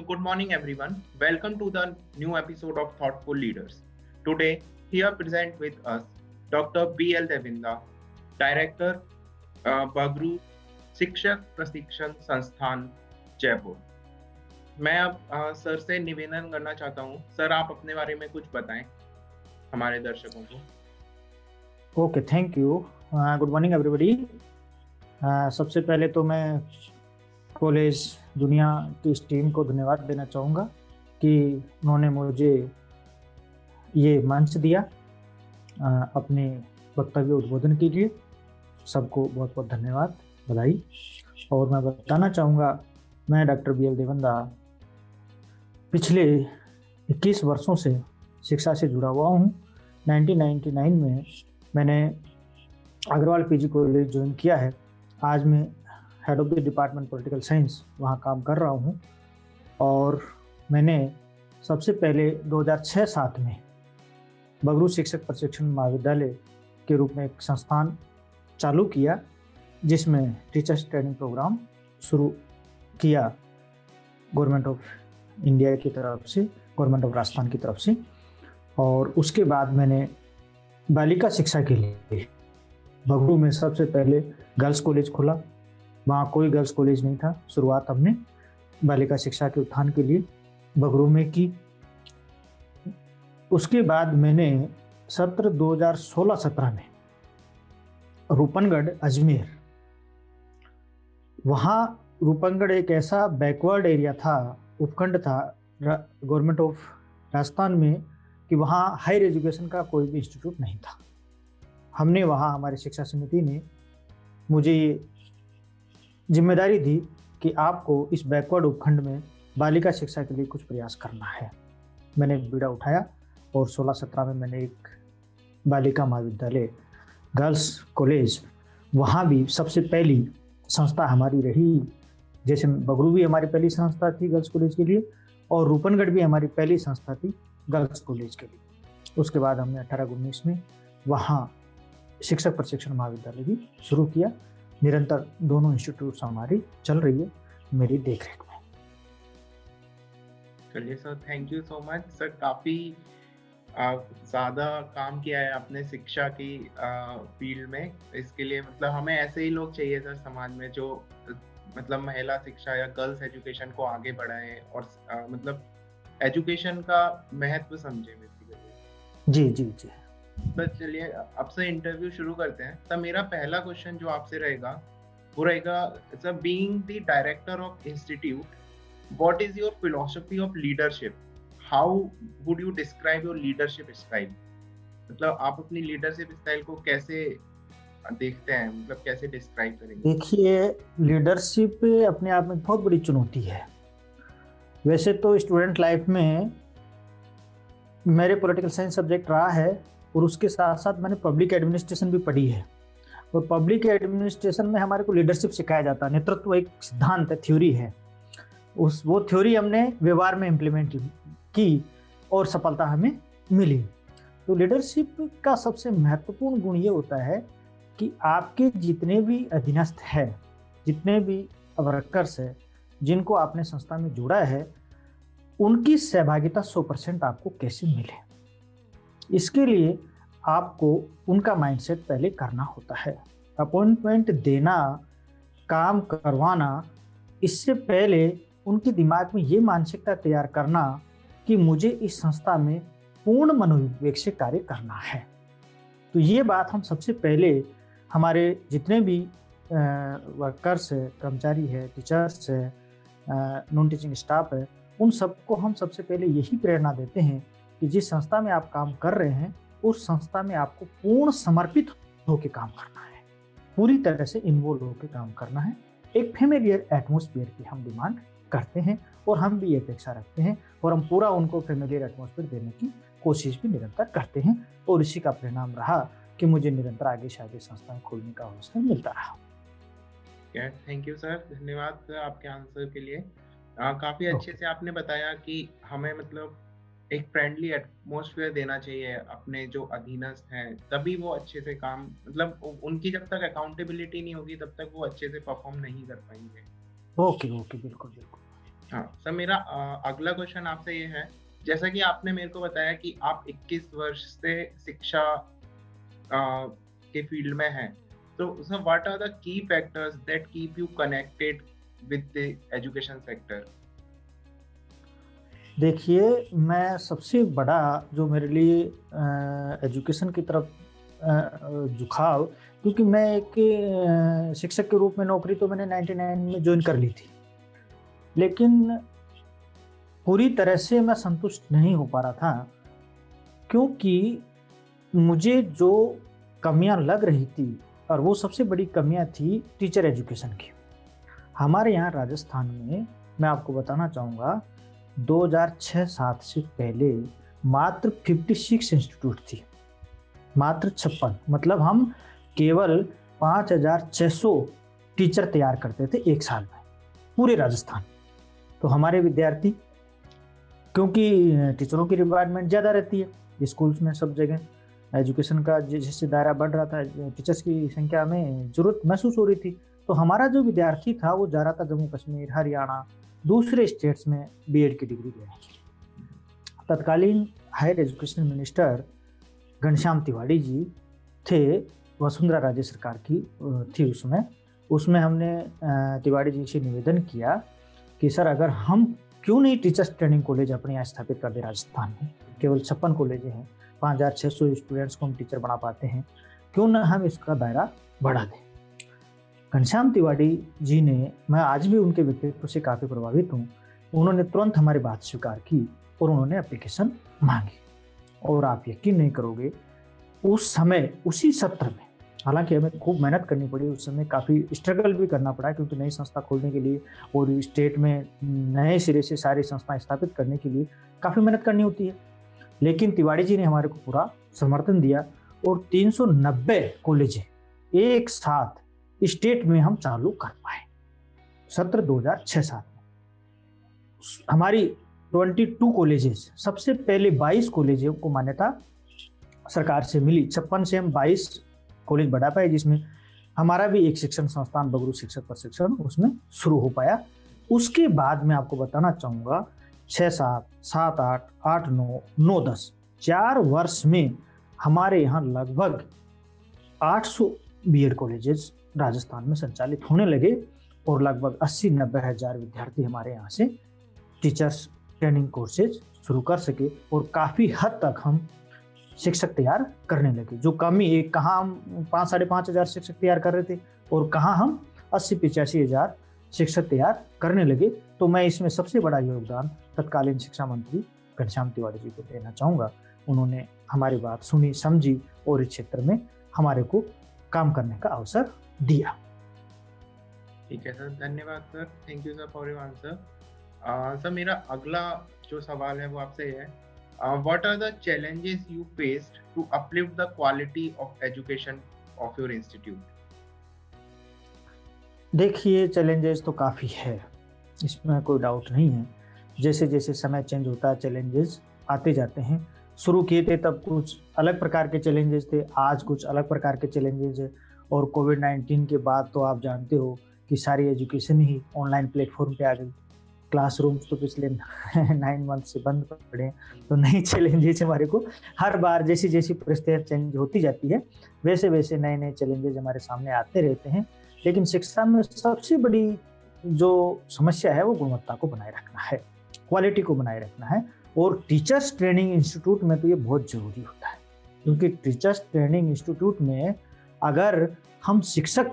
good morning, everyone. Welcome to the new episode of Thoughtful Leaders. Today, here present with us Dr. B.L. Devinda, Director, Bagru शिक्षक प्रशिक्षण संस्थान जयपुर। मैं अब sir से निवेदन करना चाहता हूँ, सर आप अपने बारे में कुछ बताएं हमारे दर्शकों को। Okay, thank you. Good morning everybody. सबसे पहले तो मैं कॉलेज दुनिया की इस टीम को धन्यवाद देना चाहूँगा कि उन्होंने मुझे ये मंच दिया अपने वक्तव्य उद्बोधन के लिए। सबको बहुत बहुत धन्यवाद, बधाई। और मैं बताना चाहूँगा, मैं डॉक्टर B.L. देविंदा पिछले 21 वर्षों से शिक्षा से जुड़ा हुआ हूँ। 1999 में मैंने अग्रवाल PG कॉलेज ज्वाइन किया है। आज मैं head of the department political science वहाँ काम कर रहा हूँ। और मैंने सबसे पहले 2006-07 में बगरू शिक्षक प्रशिक्षण महाविद्यालय के रूप में एक संस्थान चालू किया, जिसमें टीचर्स ट्रेनिंग प्रोग्राम शुरू किया गवर्नमेंट ऑफ इंडिया की तरफ से, गवर्नमेंट ऑफ राजस्थान की तरफ से। और उसके बाद मैंने बालिका शिक्षा के लिए बगरू में सबसे पहले गर्ल्स कॉलेज खोला। वहाँ कोई गर्ल्स कॉलेज नहीं था। शुरुआत हमने बालिका शिक्षा के उत्थान के लिए बगरू में की। उसके बाद मैंने सत्र 2016-17 में रूपनगढ़ अजमेर, वहाँ रूपनगढ़ एक ऐसा बैकवर्ड एरिया था, उपखंड था गवर्नमेंट ऑफ राजस्थान में, कि वहाँ हायर एजुकेशन का कोई भी इंस्टीट्यूट नहीं था। हमने वहाँ, हमारी शिक्षा समिति ने मुझे ये जिम्मेदारी दी कि आपको इस बैकवर्ड उपखंड में बालिका शिक्षा के लिए कुछ प्रयास करना है। मैंने बीड़ा उठाया और 16-17 में मैंने एक बालिका महाविद्यालय गर्ल्स कॉलेज, वहाँ भी सबसे पहली संस्था हमारी रही। जैसे बगरू भी हमारी पहली संस्था थी गर्ल्स कॉलेज के लिए, और रूपनगढ़ भी हमारी पहली संस्था थी गर्ल्स कॉलेज के लिए। उसके बाद हमने 18-19 में वहाँ शिक्षक प्रशिक्षण महाविद्यालय भी शुरू किया। निरंतर दोनों इंस्टीट्यूट्स हमारी चल रही है मेरी देखरेख में। चलिए sir, thank you so much sir. काफ़ी ज़्यादा काम किया है आपने शिक्षा की फील्ड में। इसके लिए मतलब हमें ऐसे ही लोग चाहिए सर समाज में, जो मतलब महिला शिक्षा या गर्ल्स एजुकेशन को आगे बढ़ाएं और मतलब एजुकेशन का महत्व समझें बेसिकली। जी जी जी। तो चलिए अब से इंटरव्यू शुरू करते हैं। तो मेरा पहला क्वेश्चन जो आपसे रहेगा वो रहेगा, sir being the director of institute, what is your philosophy of leadership? How would you describe your leadership style? मतलब आप अपनी लीडरशिप स्टाइल को कैसे देखते हैं, मतलब कैसे डिस्क्राइब करेंगे? देखिए, लीडरशिप अपने आप में बहुत बड़ी चुनौती है। वैसे तो स्टूडेंट लाइफ में मेरे पॉलिटिकल साइंस सब्जेक्ट रहा है, और उसके साथ साथ मैंने पब्लिक एडमिनिस्ट्रेशन भी पढ़ी है। और पब्लिक एडमिनिस्ट्रेशन में हमारे को लीडरशिप सिखाया जाता है। नेतृत्व एक सिद्धांत है, थ्योरी है। वो थ्योरी हमने व्यवहार में इम्प्लीमेंट की और सफलता हमें मिली। तो लीडरशिप का सबसे महत्वपूर्ण गुण ये होता है कि आपके जितने भी अधीनस्थ हैं, जितने भी वर्कर्स हैं, जिनको आपने संस्था में जोड़ा है, उनकी सहभागिता 100% आपको कैसे मिले, इसके लिए आपको उनका माइंडसेट पहले करना होता है। अपॉइंटमेंट देना, काम करवाना, इससे पहले उनके दिमाग में ये मानसिकता तैयार करना कि मुझे इस संस्था में पूर्ण मनोविवेक से कार्य करना है। तो ये बात हम सबसे पहले हमारे जितने भी वर्कर्स है, कर्मचारी है, टीचर्स है, नॉन टीचिंग स्टाफ है, उन सबको हम सबसे पहले यही प्रेरणा देते हैं कि जिस संस्था में आप काम कर रहे हैं, उस संस्था में आपको पूर्ण समर्पित होकर काम करना है, पूरी तरह से इन्वॉल्व होकर काम करना है। एक फैमिलियर एटमॉस्फेयर की हम डिमांड करते हैं, और हम भी ये अपेक्षा रखते हैं, और हम पूरा उनको फैमिलियर एटमॉस्फेयर देने की कोशिश भी निरंतर करते हैं। और इसी का परिणाम रहा कि मुझे निरंतर आगे शायद संस्थाएं खोलने का अवसर मिलता रहा। थैंक यू सर, धन्यवाद सर आपके आंसर के लिए। काफ़ी अच्छे से आपने बताया कि हमें मतलब एक फ्रेंडली एटमॉस्फेयर देना चाहिए अपने जो अधीनस्थ हैं, तभी वो अच्छे से काम, मतलब उनकी जब तक अकाउंटेबिलिटी नहीं होगी तब तक वो अच्छे से परफॉर्म नहीं कर पाएंगे। ओके ओके, बिल्कुल बिल्कुल। हाँ सर, मेरा अगला क्वेश्चन आपसे ये है, जैसा कि आपने मेरे को बताया कि आप 21 वर्ष से शिक्षा के फील्ड में हैं, तो sir what are the key factors that keep you connected with the education sector? देखिए, मैं सबसे बड़ा जो मेरे लिए एजुकेशन की तरफ झुकाव, क्योंकि मैं एक शिक्षक के रूप में नौकरी तो मैंने 99 में ज्वाइन कर ली थी, लेकिन पूरी तरह से मैं संतुष्ट नहीं हो पा रहा था, क्योंकि मुझे जो कमियां लग रही थी, और वो सबसे बड़ी कमियां थी टीचर एजुकेशन की। हमारे यहाँ राजस्थान में, मैं आपको बताना चाहूँगा, 2006-07 से पहले मात्र 56 इंस्टीट्यूट थी, मात्र 56। मतलब हम केवल 5600 टीचर तैयार करते थे एक साल में, पूरे राजस्थान। तो हमारे विद्यार्थी, क्योंकि टीचरों की रिक्वायरमेंट ज़्यादा रहती है स्कूल्स में, सब जगह एजुकेशन का जैसे दायरा बढ़ रहा था, टीचर्स की संख्या में ज़रूरत महसूस हो रही थी, तो हमारा जो विद्यार्थी था वो जा रहा था जम्मू कश्मीर, हरियाणा, दूसरे स्टेट्स में बीएड की डिग्री लेने। तत्कालीन higher education minister Ghanshyam Tiwari ji थे, वसुंधरा राजे सरकार की थी उसमें हमने तिवारी जी से निवेदन किया कि सर, अगर हम क्यों नहीं टीचर्स ट्रेनिंग कॉलेज अपने यहाँ स्थापित कर दे राजस्थान में, केवल 56 कॉलेज हैं, 5600 स्टूडेंट्स को हम टीचर बना पाते हैं, क्यों ना हम इसका दायरा बढ़ा दें। घनश्याम तिवारी जी ने, मैं आज भी उनके व्यक्तित्व से काफ़ी प्रभावित हूँ, उन्होंने तुरंत हमारी बात स्वीकार की और उन्होंने एप्लीकेशन मांगी। और आप यकीन नहीं करोगे, उस समय उसी सत्र में, हालांकि हमें खूब मेहनत करनी पड़ी, उस समय काफ़ी स्ट्रगल भी करना पड़ा, क्योंकि नई संस्था खोलने के लिए और स्टेट में नए सिरे से सारी संस्थाएं स्थापित करने के लिए काफ़ी मेहनत करनी होती है। लेकिन तिवारी जी ने हमारे को पूरा समर्थन दिया और 390 कॉलेज एक साथ स्टेट में हम चालू कर पाए सत्र 2006-07 में। हमारी 22 कॉलेजेस, सबसे पहले 22 कॉलेजों को मान्यता सरकार से मिली। 56 से हम 22 कॉलेज बढ़ा पाए, जिसमें हमारा भी एक शिक्षण संस्थान बगरू शिक्षक प्रशिक्षण उसमें शुरू हो पाया। उसके बाद मैं आपको बताना चाहूँगा, 6-7, 7-8, 8-9, 9-10, 4 वर्ष में हमारे यहाँ लगभग 800 बीएड कॉलेजेस राजस्थान में संचालित होने लगे और लगभग 80-90 हज़ार विद्यार्थी हमारे यहाँ से टीचर्स ट्रेनिंग कोर्सेज शुरू कर सके और काफ़ी हद तक हम शिक्षक तैयार करने लगे। जो कमी एक, कहाँ हम 5-5.5 हज़ार शिक्षक तैयार कर रहे थे और कहाँ हम 80-85 हज़ार शिक्षक तैयार करने लगे। तो मैं इसमें सबसे बड़ा योगदान तत्कालीन शिक्षा मंत्री घनश्याम तिवारी जी को देना चाहूँगा। उन्होंने हमारी बात सुनी, समझी और इस क्षेत्र में हमारे को काम करने का अवसर दिया। ठीक है सर, धन्यवाद sir, thank you sir for your answer. Sir, मेरा अगला जो सवाल है वो आपसे है, what are the challenges you faced to uplift the quality of education of your institute? देखिए, चैलेंजेस तो काफ़ी है, इसमें कोई डाउट नहीं है। जैसे जैसे समय चेंज होता है, चैलेंजेस आते जाते हैं। शुरू किए थे तब कुछ अलग प्रकार के चैलेंजेस थे, आज कुछ अलग प्रकार के चैलेंजेस है। और कोविड-19 के बाद तो आप जानते हो कि सारी एजुकेशन ही ऑनलाइन प्लेटफॉर्म पे आ गई। क्लासरूम्स तो पिछले 9 मंथ से बंद पड़े हैं, तो नई चैलेंजेस हमारे को हर बार जैसी जैसी परिस्थितियाँ चेंज होती जाती है, वैसे वैसे नए नए चैलेंजेस हमारे सामने आते रहते हैं। लेकिन शिक्षा में सबसे बड़ी जो समस्या है वो गुणवत्ता को बनाए रखना है, क्वालिटी को बनाए रखना है। और टीचर्स ट्रेनिंग इंस्टीट्यूट में तो ये बहुत ज़रूरी होता है, क्योंकि टीचर्स ट्रेनिंग इंस्टीट्यूट में अगर हम शिक्षक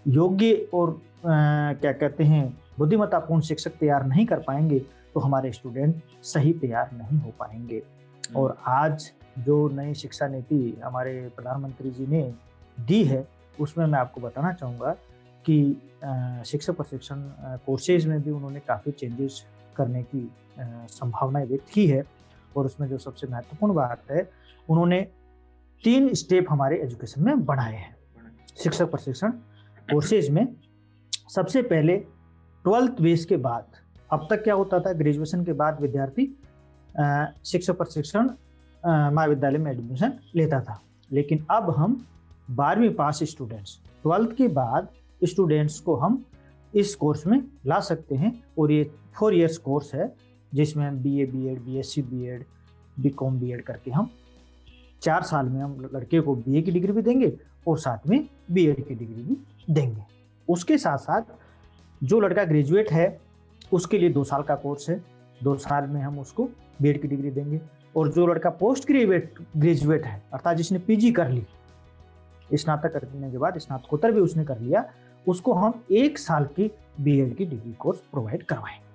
योग्य और क्या कहते हैं बुद्धिमत्तापूर्ण शिक्षक तैयार नहीं कर पाएंगे तो हमारे स्टूडेंट सही तैयार नहीं हो पाएंगे। और आज जो नई शिक्षा नीति हमारे प्रधानमंत्री जी ने दी है, उसमें मैं आपको बताना चाहूँगा कि शिक्षक प्रशिक्षण कोर्सेज में भी उन्होंने काफ़ी चेंजेस करने की संभावनाएं व्यक्त की है। और उसमें जो सबसे महत्वपूर्ण बात है, उन्होंने 3 स्टेप हमारे एजुकेशन में बढ़ाए हैं शिक्षक प्रशिक्षण कोर्सेज में। सबसे पहले 12th बेस के बाद, अब तक क्या होता था, ग्रेजुएशन के बाद विद्यार्थी शिक्षक प्रशिक्षण महाविद्यालय में एडमिशन लेता था। लेकिन अब हम 12वीं पास स्टूडेंट्स, 12th के बाद स्टूडेंट्स को हम इस कोर्स में ला सकते हैं। और ये 4 इयर्स कोर्स है जिसमें हम BA BEd BSc BEd BCom BEd करके हम 4 साल में हम लड़के को BA की डिग्री भी देंगे और साथ में BEd की डिग्री भी देंगे। उसके साथ साथ जो लड़का ग्रेजुएट है उसके लिए 2 साल का कोर्स है, 2 साल में हम उसको BEd की डिग्री देंगे। और जो लड़का पोस्ट ग्रेजुएट है अर्थात जिसने PG कर ली, स्नातक करने के बाद स्नातकोत्तर भी उसने कर लिया, उसको हम 1 साल की BEd की डिग्री कोर्स प्रोवाइड करवाएंगे।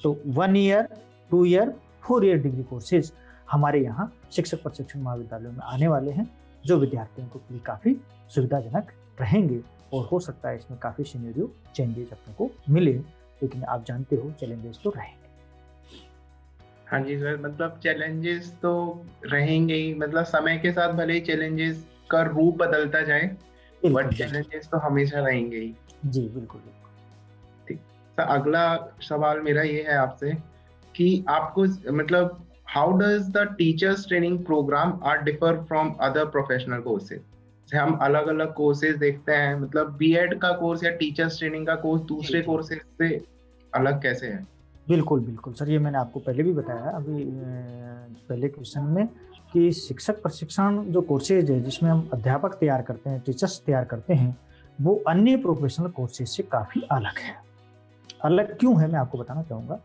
तो 1 year 2 year 4 year degree courses हमारे यहाँ शिक्षक प्रशिक्षण महाविद्यालयों में आने वाले हैं, जो विद्यार्थियों को लिए काफ़ी सुविधाजनक रहेंगे। और हो सकता है इसमें काफ़ी सिनेरियो चेंजेस अपने को मिले, लेकिन आप जानते हो चैलेंजेस तो रहेंगे। हाँ जी सर, मतलब चैलेंजेस तो रहेंगे ही, मतलब समय के साथ भले ही चैलेंजेस का रूप बदलता जाए, बट चैलेंजेस तो हमेशा रहेंगे ही। जी बिल्कुल बिल्कुल। ठीक सर, अगला सवाल मेरा ये है आपसे कि आपको मतलब how does the teachers training program are differ from other professional courses? हम अलग अलग कोर्सेज देखते हैं, मतलब BEd का कोर्स या टीचर्स ट्रेनिंग का कोर्स दूसरे कोर्सेज से अलग कैसे है? बिल्कुल बिल्कुल सर, ये मैंने आपको पहले भी बताया अभी पहले क्वेश्चन में कि शिक्षक प्रशिक्षण जो कोर्सेज है जिसमें हम अध्यापक तैयार करते हैं, टीचर्स तैयार करते हैं, वो अन्य प्रोफेशनल कोर्सेज से काफ़ी अलग है। अलग क्यों है मैं आपको बताना चाहूँगा।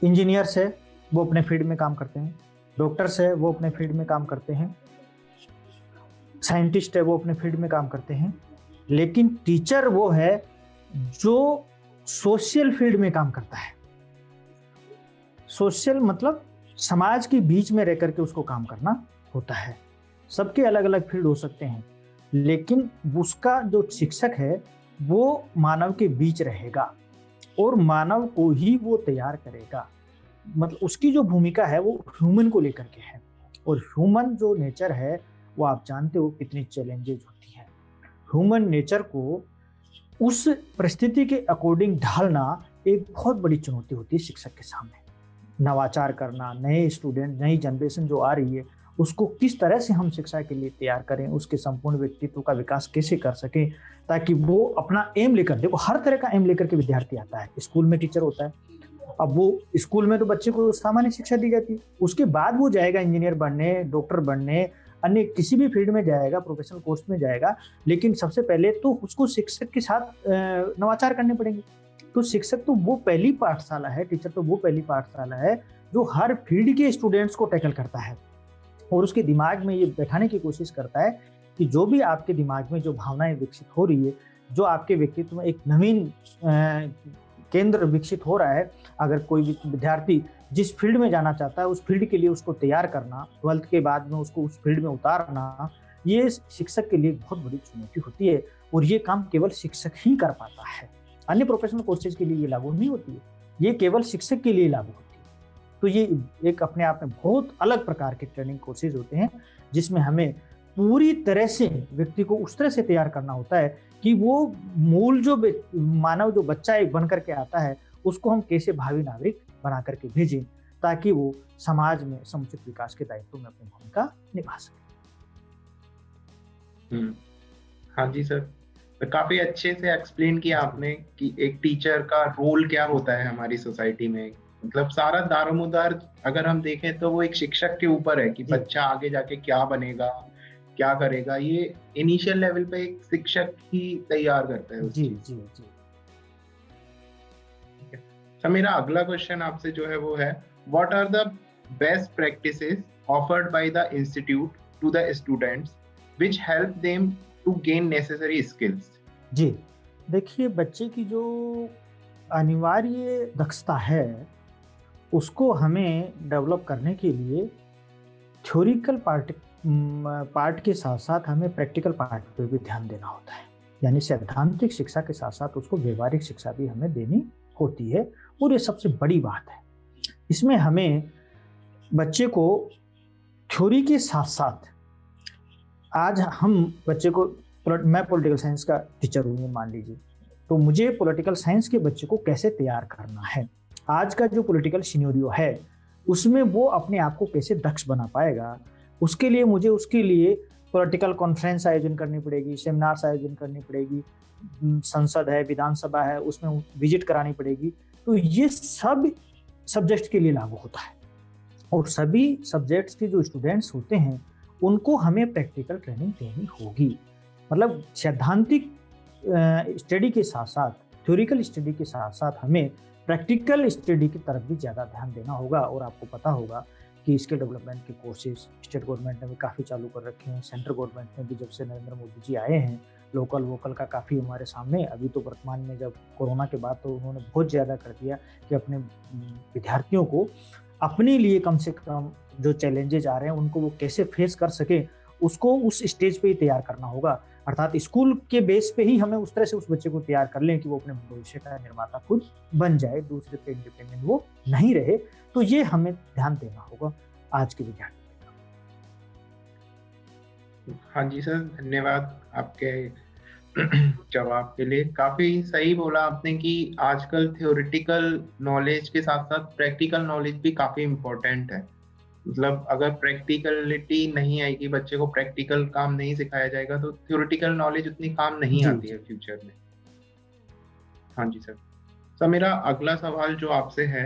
इंजीनियर्स है वो अपने फील्ड में काम करते हैं, डॉक्टर्स है वो अपने फील्ड में काम करते हैं, साइंटिस्ट है वो अपने फील्ड में काम करते हैं, लेकिन टीचर वो है जो सोशल फील्ड में काम करता है। सोशल मतलब समाज के बीच में रह करके उसको काम करना होता है। सबके अलग अलग फील्ड हो सकते हैं, लेकिन उसका जो शिक्षक है वो मानव के बीच रहेगा और मानव को ही वो तैयार करेगा। मतलब उसकी जो भूमिका है वो ह्यूमन को लेकर के है, और ह्यूमन जो नेचर है वो आप जानते हो कितनी चैलेंजेस होती है। ह्यूमन नेचर को उस परिस्थिति के अकॉर्डिंग ढालना एक बहुत बड़ी चुनौती होती है शिक्षक के सामने। नवाचार करना, नए स्टूडेंट, नई जनरेशन जो आ रही है उसको किस तरह से हम शिक्षा के लिए तैयार करें, उसके संपूर्ण व्यक्तित्व का विकास कैसे कर सकें, ताकि वो अपना एम लेकर, देखो हर तरह का एम लेकर के विद्यार्थी आता है। स्कूल में टीचर होता है, अब वो स्कूल में तो बच्चे को सामान्य शिक्षा दी जाती है, उसके बाद वो जाएगा इंजीनियर बनने, डॉक्टर बनने, अन्य किसी भी फील्ड में जाएगा, प्रोफेशनल कोर्स में जाएगा, लेकिन सबसे पहले तो उसको शिक्षक के साथ नवाचार करने पड़ेंगे। तो शिक्षक तो वो पहली पाठशाला है, टीचर तो वो पहली पाठशाला है जो हर फील्ड के स्टूडेंट्स को टैकल करता है और उसके दिमाग में ये बैठाने की कोशिश करता है कि जो भी आपके दिमाग में जो भावनाएं विकसित हो रही है, जो आपके व्यक्तित्व में एक नवीन केंद्र विकसित हो रहा है, अगर कोई विद्यार्थी जिस फील्ड में जाना चाहता है उस फील्ड के लिए उसको तैयार करना, 12th के बाद में उसको उस फील्ड में उतारना, ये शिक्षक के लिए बहुत बड़ी चुनौती होती है। और ये काम केवल शिक्षक ही कर पाता है, अन्य प्रोफेशनल कोर्सेज के लिए ये लागू नहीं होती है, ये केवल शिक्षक के लिए लागू होती है। तो ये एक अपने आप में बहुत अलग प्रकार के ट्रेनिंग कोर्सेज होते हैं जिसमें हमें पूरी तरह से व्यक्ति को उस तरह से तैयार करना होता है कि वो मूल जो मानव जो बच्चा एक बन करके आता है उसको हम कैसे भावी नागरिक बना करके भेजें, ताकि वो समाज में समुचित विकास के दायित्व में अपनी भूमिका निभा सके। हाँ जी सर, तो काफी अच्छे से एक्सप्लेन किया आपने कि एक टीचर का रोल क्या होता है हमारी सोसाइटी में। मतलब सारा दारोमदार अगर हम देखें तो वो एक शिक्षक के ऊपर है कि बच्चा आगे जाके क्या बनेगा, क्या करेगा, ये इनिशियल लेवल पे एक शिक्षक ही तैयार करता है। जी जी जी। तो मेरा अगला क्वेश्चन आपसे जो है वो है, what are the best practices offered by the institute to the students which help them to gain necessary skills? जी देखिए, बच्चे की जो अनिवार्य दक्षता है उसको हमें डेवलप करने के लिए थ्योरिकल पार्ट के साथ साथ हमें प्रैक्टिकल पार्ट पे भी ध्यान देना होता है। यानी सैद्धांतिक शिक्षा के साथ साथ उसको व्यवहारिक शिक्षा भी हमें देनी होती है, और ये सबसे बड़ी बात है। इसमें हमें बच्चे को थ्योरी के साथ साथ, आज हम बच्चे को, मैं पॉलिटिकल साइंस का टीचर हूँ मान लीजिए, तो मुझे पॉलिटिकल साइंस के बच्चे को कैसे तैयार करना है, आज का जो पॉलिटिकल सिनेरियो है उसमें वो अपने आप को कैसे दक्ष बना पाएगा, उसके लिए मुझे उसके लिए पॉलिटिकल कॉन्फ्रेंस आयोजन करनी पड़ेगी, सेमिनार्स आयोजन करनी पड़ेगी, संसद है, विधानसभा है, उसमें विजिट करानी पड़ेगी। तो ये सब सब्जेक्ट के लिए लागू होता है और सभी सब्जेक्ट्स के जो स्टूडेंट्स होते हैं उनको हमें प्रैक्टिकल ट्रेनिंग देनी होगी। मतलब सैद्धांतिक स्टडी के साथ साथ, थ्योरिकल स्टडी के साथ साथ हमें प्रैक्टिकल स्टडी की तरफ भी ज़्यादा ध्यान देना होगा। और आपको पता होगा कि स्किल डेवलपमेंट के कोर्सेज स्टेट गवर्नमेंट ने भी काफ़ी चालू कर रखे हैं, सेंट्रल गवर्नमेंट ने भी, जब से नरेंद्र मोदी जी आए हैं, लोकल वोकल का काफ़ी हमारे सामने। अभी तो वर्तमान में जब कोरोना के बाद तो उन्होंने बहुत ज़्यादा कर दिया कि अपने विद्यार्थियों को अपने लिए कम से कम जो चैलेंजेज आ रहे हैं उनको वो कैसे फेस कर सके, उसको उस स्टेज पे ही तैयार करना होगा। अर्थात स्कूल के बेस पे ही हमें उस तरह से उस बच्चे को तैयार कर लें कि वो अपने भविष्य का निर्माता खुद बन जाए, दूसरे पे इंडिपेंडेंट वो नहीं रहे। तो ये हमें ध्यान देना होगा आज के विद्यार्थी। हाँ जी सर, धन्यवाद आपके जवाब के लिए। काफी सही बोला आपने कि आजकल थ्योरेटिकल नॉलेज के साथ साथ प्रैक्टिकल नॉलेज भी काफी इम्पोर्टेंट है। मतलब अगर प्रैक्टिकलिटी नहीं आएगी, बच्चे को प्रैक्टिकल काम नहीं सिखाया जाएगा तो थ्योरेटिकल नॉलेज उतनी काम नहीं आती है फ्यूचर में। हाँ जी सर। सर मेरा अगला सवाल जो आपसे है,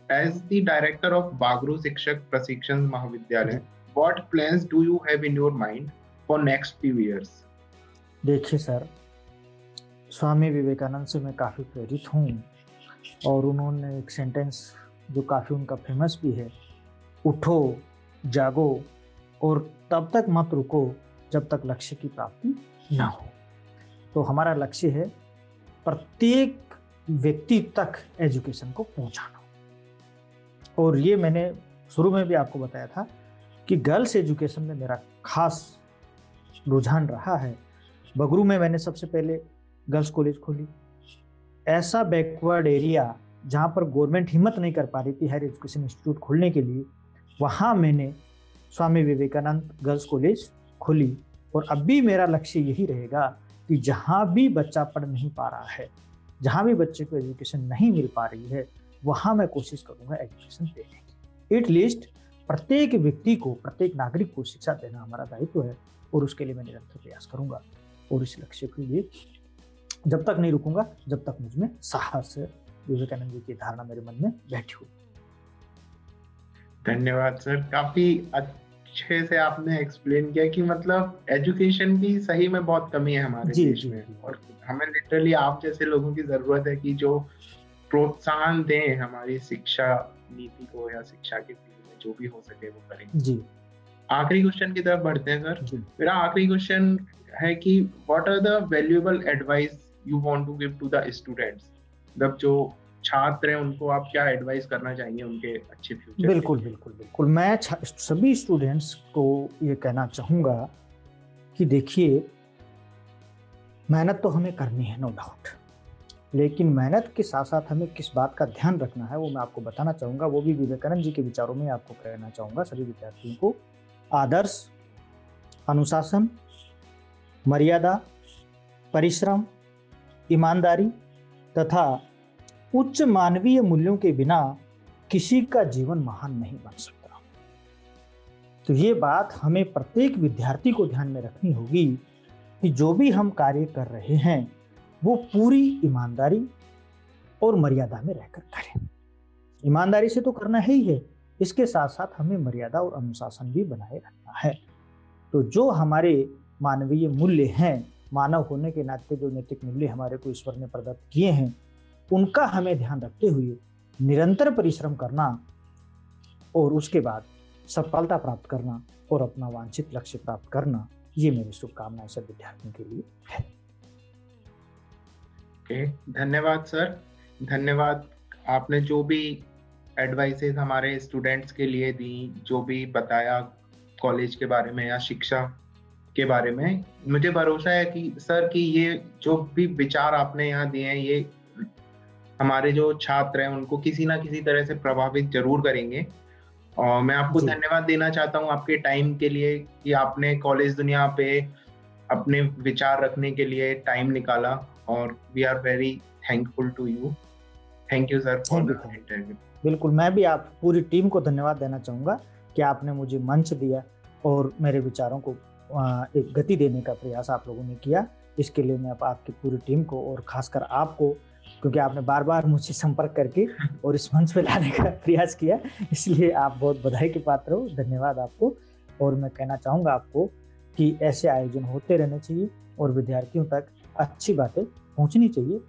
as the director of Bagru Shikshak Prashikshan Mahavidyalaya, what plans do you have in your mind for next few years? देखिए सर, स्वामी विवेकानंद से मैं काफ़ी प्रेरित हूँ और उन्होंने एक सेंटेंस जो काफ़ी उनका फेमस भी है, उठो जागो और तब तक मत रुको जब तक लक्ष्य की प्राप्ति ना हो। तो हमारा लक्ष्य है प्रत्येक व्यक्ति तक एजुकेशन को पहुंचाना। और ये मैंने शुरू में भी आपको बताया था कि गर्ल्स एजुकेशन में मेरा खास रुझान रहा है। बगरू में मैंने सबसे पहले गर्ल्स कॉलेज खोली। ऐसा बैकवर्ड एरिया जहाँ पर गवर्नमेंट हिम्मत नहीं कर पा रही थी हायर एजुकेशन इंस्टीट्यूट खोलने के लिए, वहाँ मैंने स्वामी विवेकानंद गर्ल्स कॉलेज खोली। और अब भी मेरा लक्ष्य यही रहेगा कि जहाँ भी बच्चा पढ़ नहीं पा रहा है, जहाँ भी बच्चे को एजुकेशन नहीं मिल पा रही है, वहाँ मैं कोशिश करूँगा एजुकेशन देने की। एटलीस्ट प्रत्येक व्यक्ति को, प्रत्येक नागरिक को शिक्षा देना हमारा दायित्व है और उसके लिए मैं निरंतर प्रयास करूँगा। और इस लक्ष्य के लिए जब तक नहीं रुकूंगा जब तक मुझ में साहस है। विवेकानंद जी की धारणा मेरे मन में बैठी हुई। धन्यवाद सर, काफी अच्छे से आपने एक्सप्लेन किया कि मतलब एजुकेशन की सही में बहुत कमी है हमारे देश में, और हमें लिटरली आप जैसे लोगों की जरूरत है कि जो प्रोत्साहन दें हमारी शिक्षा नीति को या शिक्षा के फील्ड में जो भी हो सके वो करें जी। आखिरी क्वेश्चन की तरफ बढ़ते हैं सर। मेरा आखिरी क्वेश्चन है कि what are the valuable advice you want to give to the students? मतलब जो छात्र हैं उनको आप क्या एडवाइस करना चाहेंगे उनके अच्छे फ्यूचर? बिल्कुल। मैं सभी स्टूडेंट्स को ये कहना चाहूँगा कि देखिए, मेहनत तो हमें करनी है नो डाउट, लेकिन मेहनत के साथ साथ हमें किस बात का ध्यान रखना है वो मैं आपको बताना चाहूँगा। वो भी विवेकानंद जी के विचारों में आपको कहना चाहूँगा सभी विद्यार्थियों को। आदर्श, अनुशासन, मर्यादा, परिश्रम, ईमानदारी तथा उच्च मानवीय मूल्यों के बिना किसी का जीवन महान नहीं बन सकता। तो ये बात हमें प्रत्येक विद्यार्थी को ध्यान में रखनी होगी कि जो भी हम कार्य कर रहे हैं वो पूरी ईमानदारी और मर्यादा में रहकर करें। ईमानदारी से तो करना ही है, इसके साथ साथ हमें मर्यादा और अनुशासन भी बनाए रखना है। तो जो हमारे मानवीय मूल्य हैं, मानव होने के नाते जो नैतिक मूल्य हमारे को ईश्वर ने प्रदत्त किए हैं, उनका हमें ध्यान रखते हुए निरंतर परिश्रम करना और उसके बाद सफलता प्राप्त करना और अपना वांछित लक्ष्य प्राप्त करना, ये मेरी शुभकामनाएं सब विद्यार्थियों के लिए है। धन्यवाद सर, धन्यवाद। आपने जो भी एडवाइसेस हमारे स्टूडेंट्स के लिए दी, जो भी बताया कॉलेज के बारे में या शिक्षा के बारे में, मुझे भरोसा है कि सर कि ये जो भी विचार आपने यहाँ दिए हैं ये हमारे जो छात्र हैं उनको किसी ना किसी तरह से प्रभावित जरूर करेंगे। और मैं आपको धन्यवाद देना चाहता हूँ आपके टाइम के लिए कि आपने कॉलेज दुनिया पे अपने विचार रखने के लिए टाइम निकाला, और we are very thankful to you. Thank you sir for the interview. बिल्कुल, मैं भी आप पूरी टीम को धन्यवाद देना चाहूँगा कि आपने मुझे मंच दिया और मेरे विचारों को एक गति देने का प्रयास आप लोगों ने किया। इसके लिए मैं आपकी पूरी टीम को और खासकर आपको, क्योंकि आपने बार बार मुझसे संपर्क करके और इस मंच पे लाने का प्रयास किया, इसलिए आप बहुत बधाई के पात्र हो। धन्यवाद आपको। और मैं कहना चाहूँगा आपको कि ऐसे आयोजन होते रहने चाहिए और विद्यार्थियों तक अच्छी बातें पहुँचनी चाहिए।